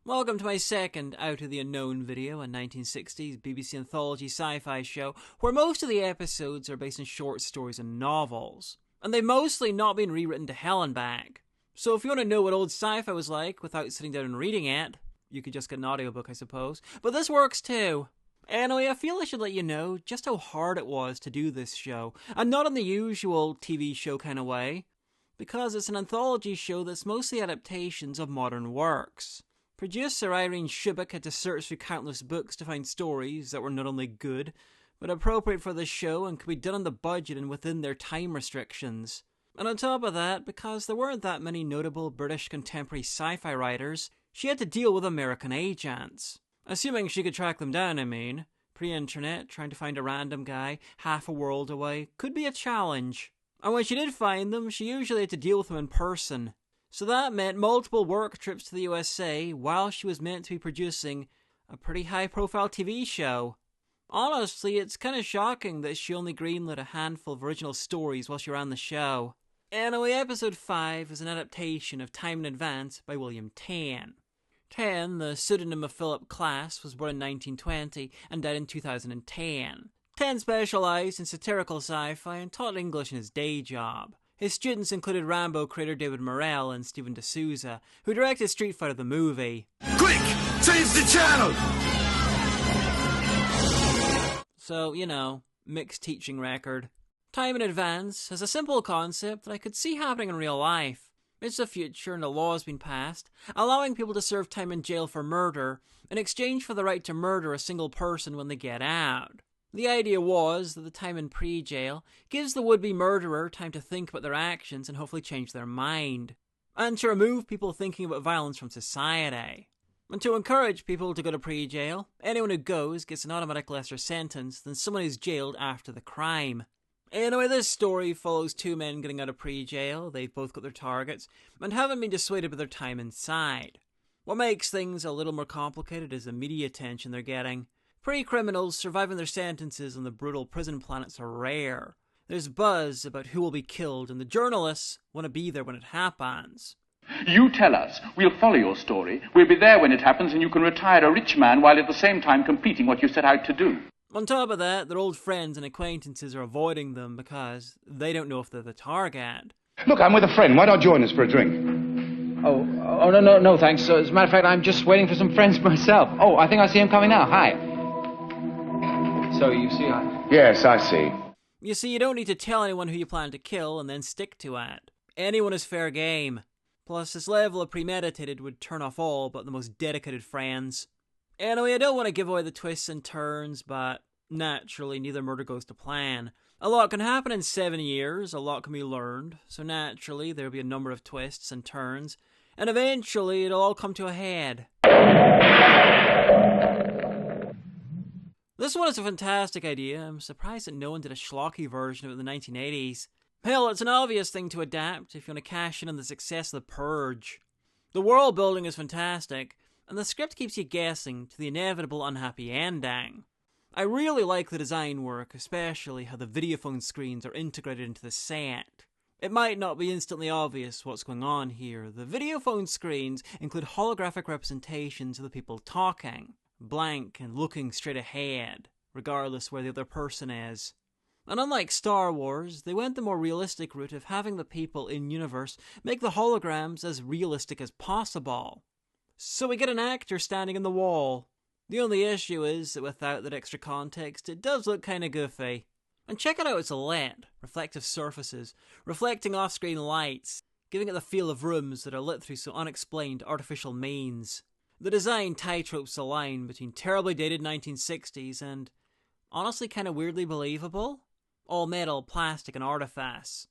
Welcome to my second Out of the Unknown video, a 1960s BBC Anthology sci-fi show where most of the episodes are based on short stories and novels, and they've mostly not been rewritten to hell and back. So if you want to know what old sci-fi was like without sitting down and reading it, you could just get an audiobook, I suppose, but this works too. Anyway, I feel I should let you know just how hard it was to do this show, and not in the usual TV show kind of way, because it's an anthology show that's mostly adaptations of modern works. Producer Irene Shubik had to search through countless books to find stories that were not only good, but appropriate for the show and could be done on the budget and within their time restrictions. And on top of that, because there weren't that many notable British contemporary sci-fi writers, she had to deal with American agents. Assuming she could track them down, I mean. Pre-internet, trying to find a random guy half a world away could be a challenge. And when she did find them, she usually had to deal with them in person. So that meant multiple work trips to the USA while she was meant to be producing a pretty high-profile TV show. Honestly, it's kind of shocking that she only greenlit a handful of original stories while she ran the show. Anyway, episode 5 is an adaptation of Time in Advance by William Tenn. Tenn, the pseudonym of Philip Klass, was born in 1920 and died in 2010. Tenn specialised in satirical sci-fi and taught English in his day job. His students included Rambo creator David Morrell and Stephen D'Souza, who directed Street Fighter the movie. Quick! Change the channel! So, mixed teaching record. Time in Advance has a simple concept that I could see happening in real life. It's the future and a law has been passed, allowing people to serve time in jail for murder in exchange for the right to murder a single person when they get out. The idea was that the time in pre-jail gives the would-be murderer time to think about their actions and hopefully change their mind, and to remove people thinking about violence from society. And to encourage people to go to pre-jail, anyone who goes gets an automatic lesser sentence than someone who's jailed after the crime. Anyway, this story follows two men getting out of pre-jail. They've both got their targets and haven't been dissuaded by their time inside. What makes things a little more complicated is the media attention they're getting. Pre-criminals surviving their sentences on the brutal prison planets are rare. There's buzz about who will be killed, and the journalists want to be there when it happens. You tell us. We'll follow your story. We'll be there when it happens, and you can retire a rich man while at the same time completing what you set out to do. On top of that, their old friends and acquaintances are avoiding them because they don't know if they're the target. Look, I'm with a friend. Why not join us for a drink? No, thanks. As a matter of fact, I'm just waiting for some friends myself. Oh, I think I see him coming now. Hi. So you see, Yes, I see. You see, you don't need to tell anyone who you plan to kill and then stick to it. Anyone is fair game. Plus, this level of premeditated would turn off all but the most dedicated friends. Anyway, I don't want to give away the twists and turns, but naturally, neither murder goes to plan. A lot can happen in 7 years, a lot can be learned, so naturally, there'll be a number of twists and turns, and eventually, it'll all come to a head. This one is a fantastic idea. I'm surprised that no one did a schlocky version of it in the 1980s. Hell, it's an obvious thing to adapt if you want to cash in on the success of The Purge. The world building is fantastic, and the script keeps you guessing to the inevitable unhappy ending. I really like the design work, especially how the videophone screens are integrated into the set. It might not be instantly obvious what's going on here. The videophone screens include holographic representations of the people talking, blank and looking straight ahead, regardless where the other person is. And unlike Star Wars, they went the more realistic route of having the people in-universe make the holograms as realistic as possible. So we get an actor standing in the wall. The only issue is that without that extra context, it does look kinda goofy. And check out how it's lit, reflective surfaces, reflecting off-screen lights, giving it the feel of rooms that are lit through so unexplained artificial means. The design tightropes the line between terribly dated 1960s and honestly kind of weirdly believable. All metal, plastic, and artifice.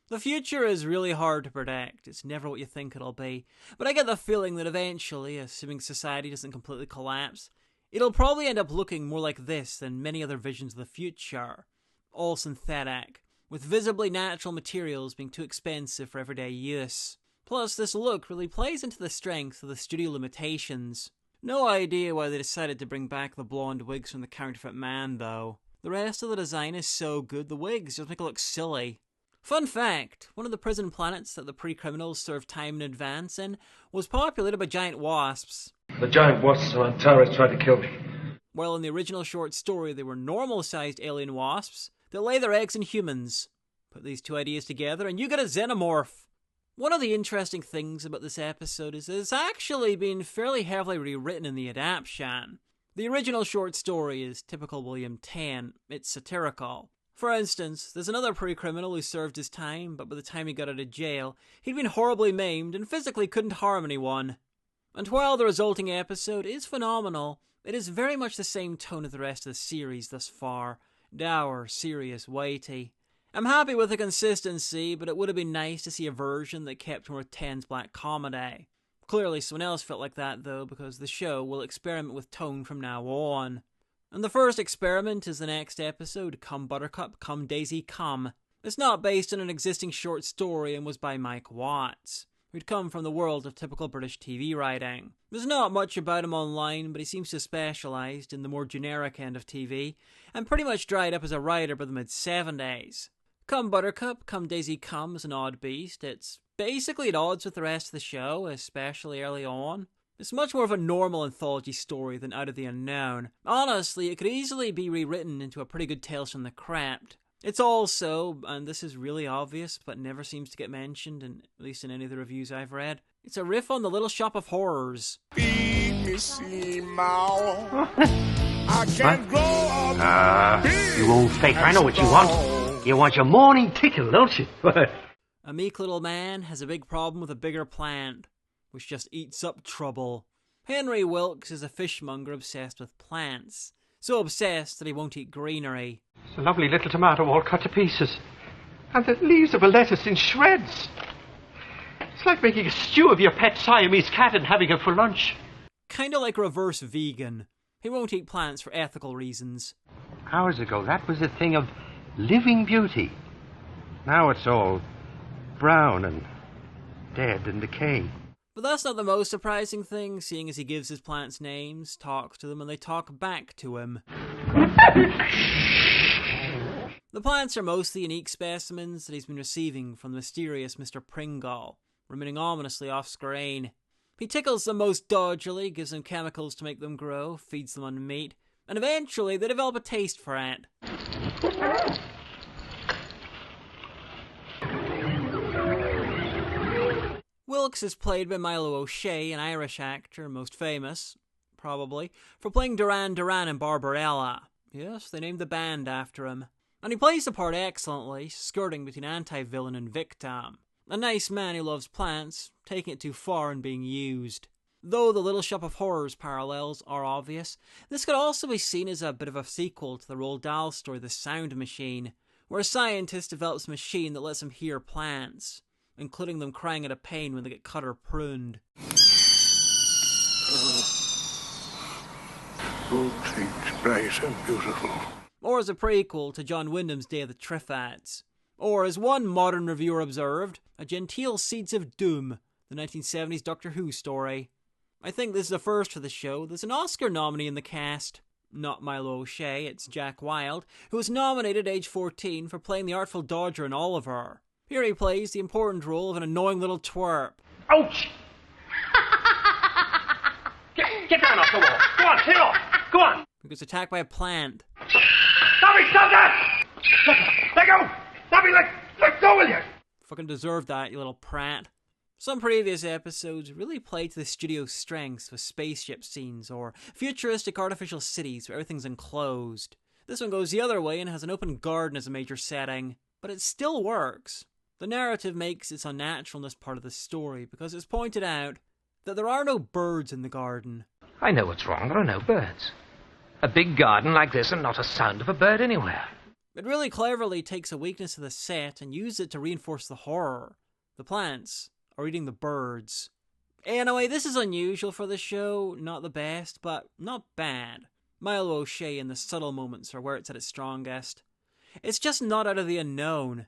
The future is really hard to predict. It's never what you think it'll be. But I get the feeling that eventually, assuming society doesn't completely collapse, it'll probably end up looking more like this than many other visions of the future. All synthetic, with visibly natural materials being too expensive for everyday use. Plus, this look really plays into the strength of the studio limitations. No idea why they decided to bring back the blonde wigs from the Counterfeit Man, though. The rest of the design is so good, the wigs just make it look silly. Fun fact, one of the prison planets that the pre-criminals served time in advance in was populated by giant wasps. The giant wasps and terrorists tried to kill me. While in the original short story they were normal-sized alien wasps that lay their eggs in humans. Put these two ideas together and you get a xenomorph. One of the interesting things about this episode is that it's actually been fairly heavily rewritten in the adaptation. The original short story is typical William Tenn. It's satirical. For instance, there's another pre-criminal who served his time, but by the time he got out of jail, he'd been horribly maimed and physically couldn't harm anyone. And while the resulting episode is phenomenal, it is very much the same tone as the rest of the series thus far. Dour, serious, weighty. I'm happy with the consistency, but it would have been nice to see a version that kept more Tenn's black comedy. Clearly someone else felt like that though, because the show will experiment with tone from now on. And the first experiment is the next episode, Come Buttercup, Come Daisy, Come. It's not based on an existing short story and was by Mike Watts, who'd come from the world of typical British TV writing. There's not much about him online, but he seems to have specialised in the more generic end of TV, and pretty much dried up as a writer by the mid-70s. Come Buttercup, Come Daisy, Come is an odd beast. It's basically at odds with the rest of the show, especially early on. It's much more of a normal anthology story than Out of the Unknown. Honestly, it could easily be rewritten into a pretty good Tales from the Crypt. It's also, and this is really obvious, but never seems to get mentioned, at least in any of the reviews I've read, it's a riff on The Little Shop of Horrors. Feed me, see, Mao. I can't grow up. You old fake, I know what you want. You want your morning tickle, don't you? A meek little man has a big problem with a bigger plant, which just eats up trouble. Henry Wilkes is a fishmonger obsessed with plants. So obsessed that he won't eat greenery. It's a lovely little tomato all cut to pieces. And the leaves of a lettuce in shreds. It's like making a stew of your pet Siamese cat and having it for lunch. Kinda like reverse vegan. He won't eat plants for ethical reasons. Hours ago, that was a thing of living beauty. Now it's all brown and dead and decaying. But that's not the most surprising thing, seeing as he gives his plants names, talks to them, and they talk back to him. The plants are mostly unique specimens that he's been receiving from the mysterious Mr. Pringle, remaining ominously off-screen. He tickles them most dodgily, gives them chemicals to make them grow, feeds them on meat, and eventually they develop a taste for it. Wilkes is played by Milo O'Shea, an Irish actor, most famous, probably, for playing Duran Duran in Barbarella. Yes, they named the band after him. And he plays the part excellently, skirting between anti-villain and victim. A nice man who loves plants, taking it too far and being used. Though the Little Shop of Horrors parallels are obvious, this could also be seen as a bit of a sequel to the Roald Dahl story The Sound Machine, where a scientist develops a machine that lets him hear plants, including them crying out of pain when they get cut or pruned. All things bright and beautiful. Or as a prequel to John Wyndham's Day of the Triffids. Or as one modern reviewer observed, a genteel Seeds of Doom, the 1970s Doctor Who story. I think this is a first for the show. There's an Oscar nominee in the cast. Not Milo O'Shea, it's Jack Wilde, who was nominated at age 14 for playing the Artful Dodger in Oliver. Here he plays the important role of an annoying little twerp. Ouch! Get down off the wall. Go on, clear off. Go on. Who gets attacked by a plant. Tommy, stop that! Let go! Tommy, let go, will you? Fucking deserved that, you little prat. Some previous episodes really played to the studio's strengths with spaceship scenes or futuristic artificial cities where everything's enclosed. This one goes the other way and has an open garden as a major setting, but it still works. The narrative makes its unnaturalness part of the story because it's pointed out that there are no birds in the garden. I know what's wrong. There are no birds. A big garden like this and not a sound of a bird anywhere. It really cleverly takes a weakness of the set and uses it to reinforce the horror. The plants are eating the birds. Anyway, this is unusual for the show. Not the best, but not bad. Milo O'Shea in the subtle moments are where it's at its strongest. It's just not Out of the Unknown.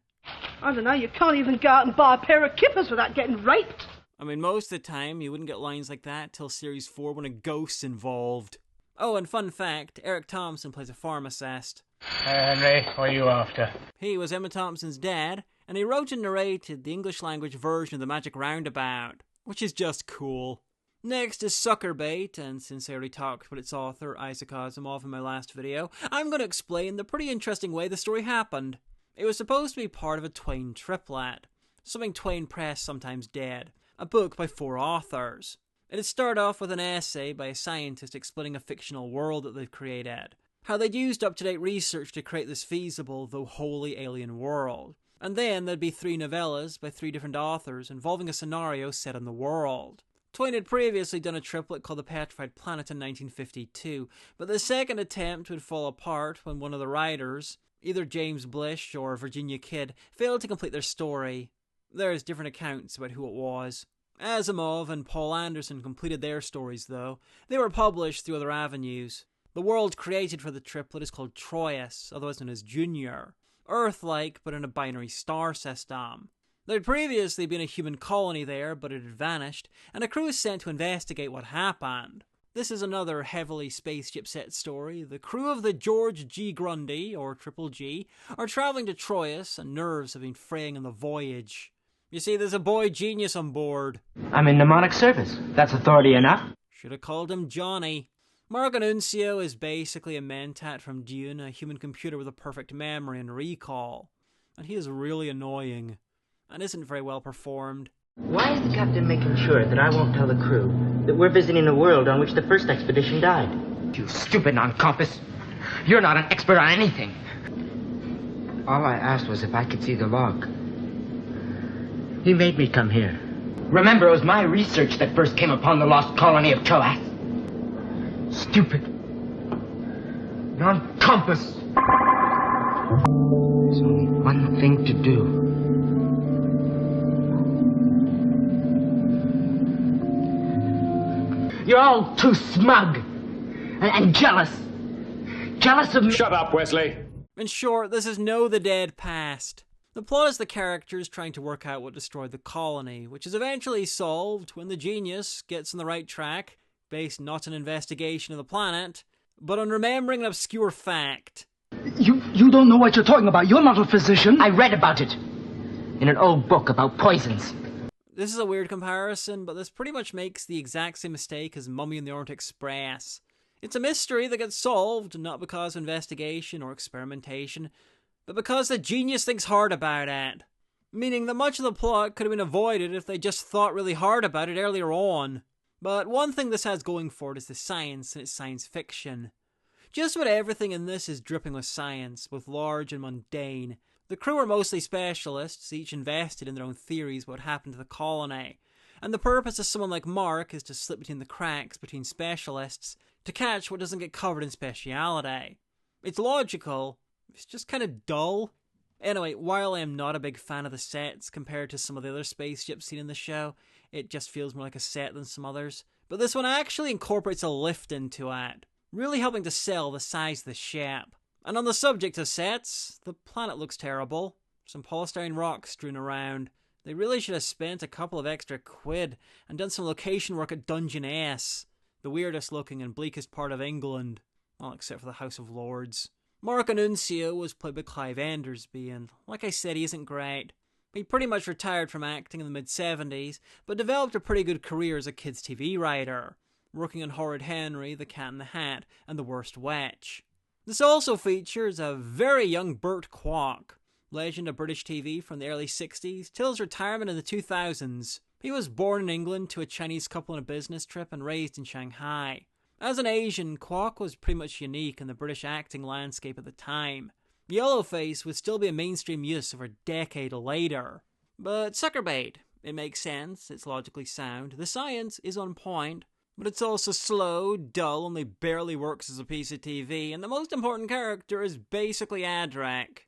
I don't know, you can't even go out and buy a pair of kippers without getting raped. I mean, most of the time, you wouldn't get lines like that till Series 4 when a ghost's involved. Oh, and fun fact, Eric Thompson plays a pharmacist. Henry, what are you after? He was Emma Thompson's dad, and he wrote and narrated the English-language version of The Magic Roundabout, which is just cool. Next is Suckerbait, and since I already talked about its author, Isaac Asimov, in my last video, I'm going to explain the pretty interesting way the story happened. It was supposed to be part of a Twain triplet, something Twain Press sometimes did, a book by 4 authors. It had started off with an essay by a scientist explaining a fictional world that they've created, how they'd used up-to-date research to create this feasible, though wholly alien world. And then there'd be 3 novellas by 3 different authors involving a scenario set in the world. Twain had previously done a triplet called The Petrified Planet in 1952, but the second attempt would fall apart when one of the writers, either James Blish or Virginia Kidd, failed to complete their story. There's different accounts about who it was. Asimov and Paul Anderson completed their stories, though. They were published through other avenues. The world created for the triplet is called Troyes, otherwise known as Junior. Earth-like, but in a binary star system. There had previously been a human colony there, but it had vanished, and a crew was sent to investigate what happened. This is another heavily spaceship-set story. The crew of the George G. Grundy, or Triple G, are travelling to Troyes, and nerves have been fraying on the voyage. You see, there's a boy genius on board. I'm in mnemonic service. That's authority enough. Should have called him Johnny. Mark Annunzio is basically a mentat from Dune, a human computer with a perfect memory and recall. And he is really annoying, and isn't very well performed. Why is the captain making sure that I won't tell the crew that we're visiting a world on which the first expedition died? You stupid non-compass. You're not an expert on anything. All I asked was if I could see the log. He made me come here. Remember, it was my research that first came upon the lost colony of Troas. Stupid. Non-compass. There's only one thing to do. You're all too smug and jealous. Jealous of me. Shut up, Wesley. In short, this is No the Dead Past. The plot is the characters trying to work out what destroyed the colony, which is eventually solved when the genius gets on the right track, based not on investigation of the planet, but on remembering an obscure fact. You don't know what you're talking about. You're not a physician. I read about it in an old book about poisons. This is a weird comparison, but this pretty much makes the exact same mistake as Mummy and the Orient Express. It's a mystery that gets solved not because of investigation or experimentation, but because the genius thinks hard about it. Meaning that much of the plot could have been avoided if they just thought really hard about it earlier on. But one thing this has going for it is the science, and it's science fiction. Just about everything in this is dripping with science, both large and mundane. The crew are mostly specialists, each invested in their own theories about what happened to the colony. And the purpose of someone like Mark is to slip between the cracks between specialists to catch what doesn't get covered in speciality. It's logical, it's just kind of dull. Anyway, while I am not a big fan of the sets compared to some of the other spaceships seen in the show, it just feels more like a set than some others. But this one actually incorporates a lift into it, really helping to sell the size of the ship. And on the subject of sets, the planet looks terrible. Some polystyrene rocks strewn around. They really should have spent a couple of extra quid and done some location work at Dungeon S, the weirdest looking and bleakest part of England. Well, except for the House of Lords. Mark Annunzio was played by Clive Endersby, and like I said, he isn't great. He pretty much retired from acting in the mid-70s, but developed a pretty good career as a kids' TV writer, working on Horrid Henry, The Cat in the Hat, and The Worst Witch. This also features a very young Burt Kwok, legend of British TV from the early 60s till his retirement in the 2000s. He was born in England to a Chinese couple on a business trip and raised in Shanghai. As an Asian, Kwok was pretty much unique in the British acting landscape at the time. Yellowface would still be a mainstream use over a decade later. But Suckerbait, it makes sense, it's logically sound, the science is on point, but it's also slow, dull, only barely works as a piece of TV, and the most important character is basically Adrak.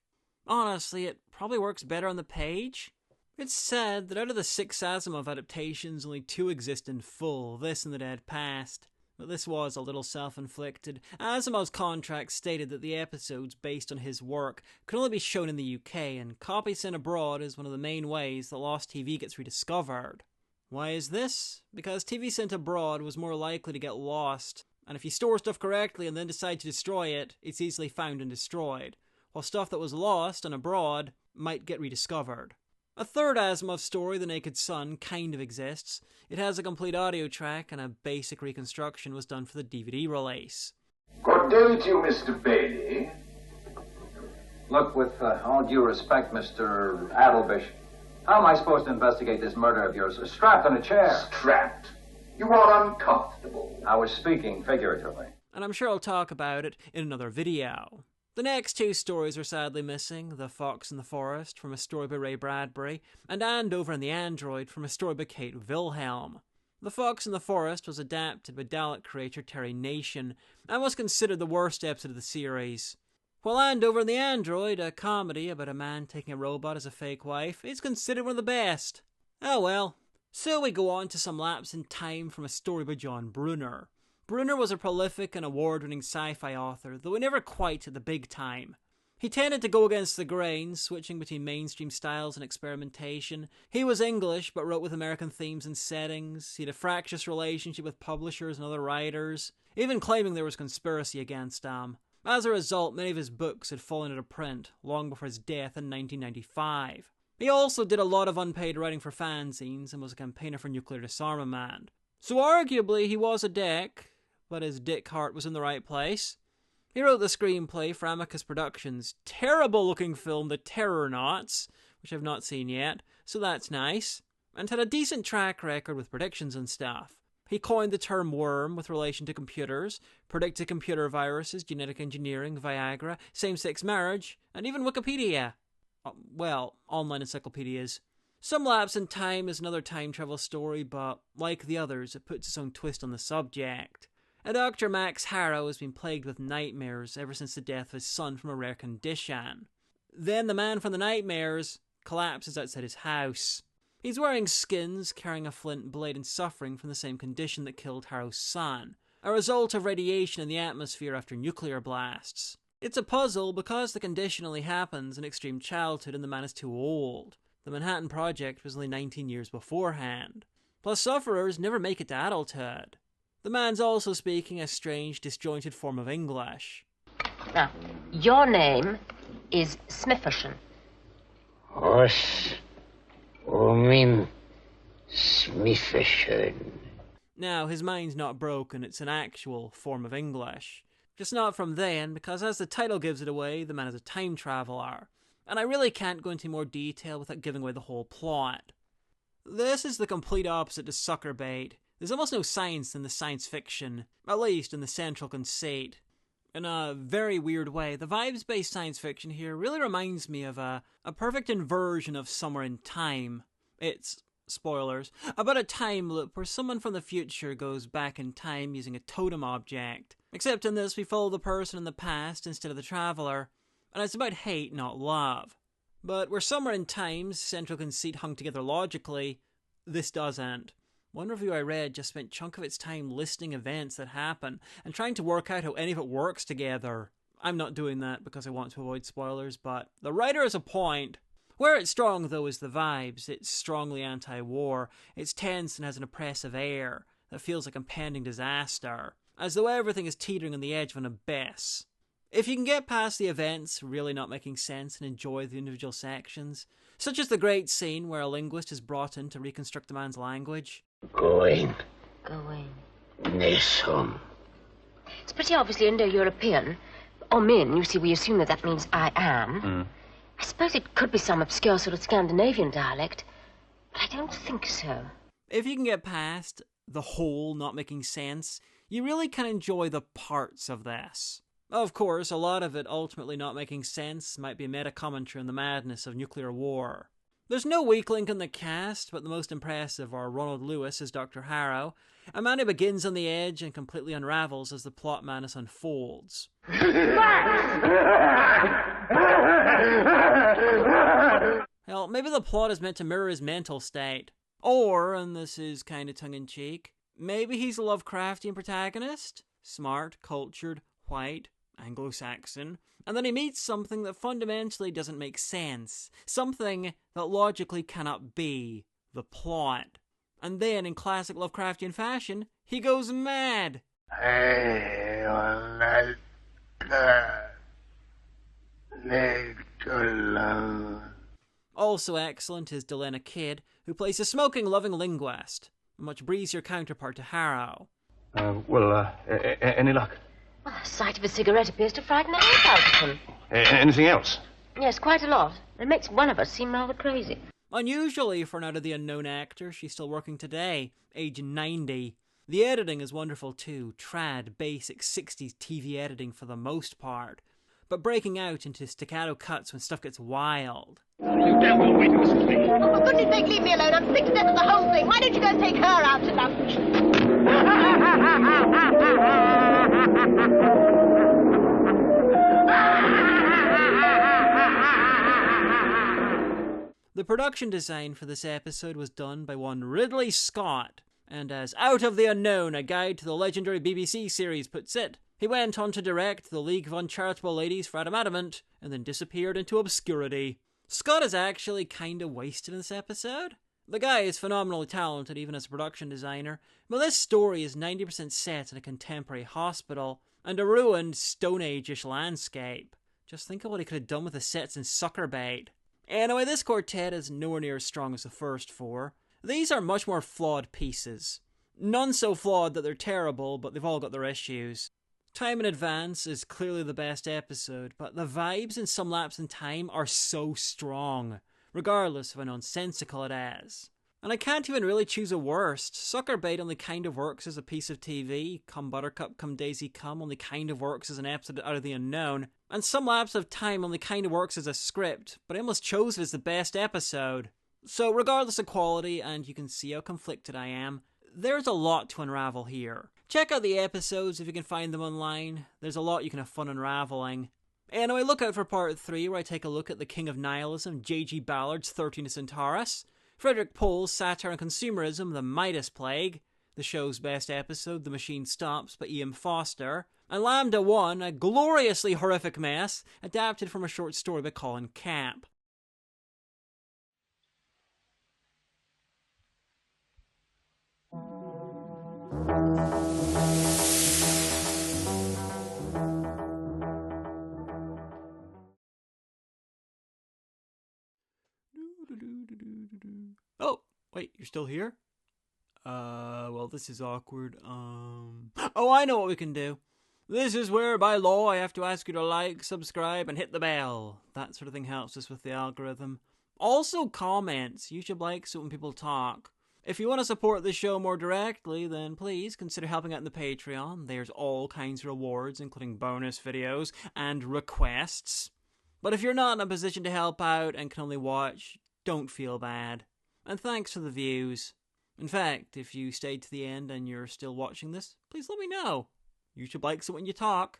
Honestly, it probably works better on the page. It's sad that out of the 6 Asimov adaptations, only 2 exist in full, this and The Dead Past. But this was a little self-inflicted. Asimov's contract stated that the episodes based on his work could only be shown in the UK, and copies sent abroad is one of the main ways that lost TV gets rediscovered. Why is this? Because TV sent abroad was more likely to get lost, and if you store stuff correctly and then decide to destroy it, it's easily found and destroyed, while stuff that was lost and abroad might get rediscovered. A third Asimov story, The Naked Sun, kind of exists. It has a complete audio track, and a basic reconstruction was done for the DVD release. Good day to you, Mr. Bailey. Look, with all due respect, Mr. Adelbish, how am I supposed to investigate this murder of yours? Strapped in a chair. Strapped? You are uncomfortable. I was speaking figuratively. And I'm sure I'll talk about it in another video. The next two stories are sadly missing, The Fox in the Forest from a story by Ray Bradbury, and Andover and the Android from a story by Kate Wilhelm. The Fox in the Forest was adapted by Dalek creator Terry Nation, and was considered the worst episode of the series. While Andover and the Android, a comedy about a man taking a robot as a fake wife, is considered one of the best. Oh well. So we go on to some Lapse in Time from a story by John Brunner. Brunner was a prolific and award-winning sci-fi author, though he never quite at the big time. He tended to go against the grain, switching between mainstream styles and experimentation. He was English, but wrote with American themes and settings. He had a fractious relationship with publishers and other writers, even claiming there was conspiracy against him. As a result, many of his books had fallen out of print long before his death in 1995. He also did a lot of unpaid writing for fanzines and was a campaigner for nuclear disarmament. So arguably he was a dick, but his dick heart was in the right place. He wrote the screenplay for Amicus Productions' terrible-looking film The Terrornauts, which I've not seen yet, so that's nice, and had a decent track record with predictions and stuff. He coined the term worm with relation to computers, predicted computer viruses, genetic engineering, Viagra, same-sex marriage, and even Wikipedia. Well, online encyclopedias. Some Lapse in Time is another time travel story, but like the others, it puts its own twist on the subject. A Dr. Max Harrow has been plagued with nightmares ever since the death of his son from a rare condition. Then the man from the nightmares collapses outside his house. He's wearing skins, carrying a flint blade, and suffering from the same condition that killed Harrow's son, a result of radiation in the atmosphere after nuclear blasts. It's a puzzle because the condition only happens in extreme childhood and the man is too old. The Manhattan Project was only 19 years beforehand. Plus, sufferers never make it to adulthood. The man's also speaking a strange, disjointed form of English. Now, your name is Smitherson. Os Omin Smitherson. Now, his mind's not broken, it's an actual form of English. Just not from then, because as the title gives it away, the man is a time traveller. And I really can't go into more detail without giving away the whole plot. This is the complete opposite to sucker bait. There's almost no science in the science fiction, at least in the central conceit. In a very weird way, the vibes-based science fiction here really reminds me of a perfect inversion of Somewhere in Time. It's, spoilers, about a time loop where someone from the future goes back in time using a totem object. Except in this, we follow the person in the past instead of the traveller, and it's about hate, not love. But where Somewhere in Time's central conceit hung together logically, this doesn't. One review I read just spent a chunk of its time listing events that happen and trying to work out how any of it works together. I'm not doing that because I want to avoid spoilers, but the writer has a point. Where it's strong, though, is the vibes. It's strongly anti-war. It's tense and has an oppressive air that feels like impending disaster, as though everything is teetering on the edge of an abyss. If you can get past the events really not making sense and enjoy the individual sections, such as the great scene where a linguist is brought in to reconstruct the man's language. Going. Nesum. It's pretty obviously Indo-European. Min, you see, we assume that means I am. I suppose it could be some obscure sort of Scandinavian dialect, but I don't think so. If you can get past the whole not making sense, you really can enjoy the parts of this. Of course, a lot of it ultimately not making sense might be a meta-commentary on the madness of nuclear war. There's no weak link in the cast, but the most impressive are Ronald Lewis as Dr. Harrow, a man who begins on the edge and completely unravels as the plot madness unfolds. Hell, maybe the plot is meant to mirror his mental state. Or, and this is kinda tongue-in-cheek, maybe he's a Lovecraftian protagonist? Smart, cultured, white, Anglo-Saxon, and then he meets something that fundamentally doesn't make sense, something that logically cannot be the plot. And then, in classic Lovecraftian fashion, he goes mad. Also excellent is Delena Kidd, who plays a smoking, loving linguist, a much breezier counterpart to Harrow. Any luck? Well, the sight of a cigarette appears to frighten the heck out of him. Anything else? Yes, quite a lot. It makes one of us seem rather crazy. Unusually for an Out of the Unknown actor, she's still working today, age 90. The editing is wonderful too, trad, basic 60s TV editing for the most part, but breaking out into staccato cuts when stuff gets wild. You damn well wait and listen to me. Oh, for goodness sake, leave me alone. I'm sick to death of the whole thing. Why don't you go and take her out to lunch? The production design for this episode was done by one Ridley Scott, and as Out of the Unknown, a guide to the legendary BBC series puts it, he went on to direct The League of Uncharitable Ladies for Adam Adamant, and then disappeared into obscurity. Scott is actually kinda wasted in this episode. The guy is phenomenally talented even as a production designer, but this story is 90% set in a contemporary hospital and a ruined Stone Age-ish landscape. Just think of what he could have done with the sets in Sucker Bait. Anyway, this quartet is nowhere near as strong as the first four. These are much more flawed pieces. None so flawed that they're terrible, but they've all got their issues. Time in Advance is clearly the best episode, but the vibes in Some Lapse in Time are so strong, regardless of how nonsensical it is. And I can't even really choose a worst. Sucker Bait only kind of works as a piece of TV, Come Buttercup, Come Daisy Come only kind of works as an episode Out of the Unknown, and Some Lapse of Time only kind of works as a script, but I almost chose it as the best episode. So regardless of quality, and you can see how conflicted I am, there's a lot to unravel here. Check out the episodes if you can find them online. There's a lot you can have fun unraveling. Anyway, look out for part 3 where I take a look at the King of Nihilism, J.G. Ballard's 13 Centaurus, Frederick Pohl's satire on consumerism, The Midas Plague, the show's best episode, The Machine Stops by Ian Foster, and Lambda 1, a gloriously horrific mess, adapted from a short story by Colin Camp. Oh, wait, you're still here? Well, this is awkward. Oh, I know what we can do. This is where, by law, I have to ask you to like, subscribe, and hit the bell. That sort of thing helps us with the algorithm. Also, comments. YouTube likes it when people talk. If you want to support the show more directly, then please consider helping out in the Patreon. There's all kinds of rewards, including bonus videos and requests. But if you're not in a position to help out and can only watch, don't feel bad. And thanks for the views. In fact, if you stayed to the end and you're still watching this, please let me know. YouTube likes it when you talk.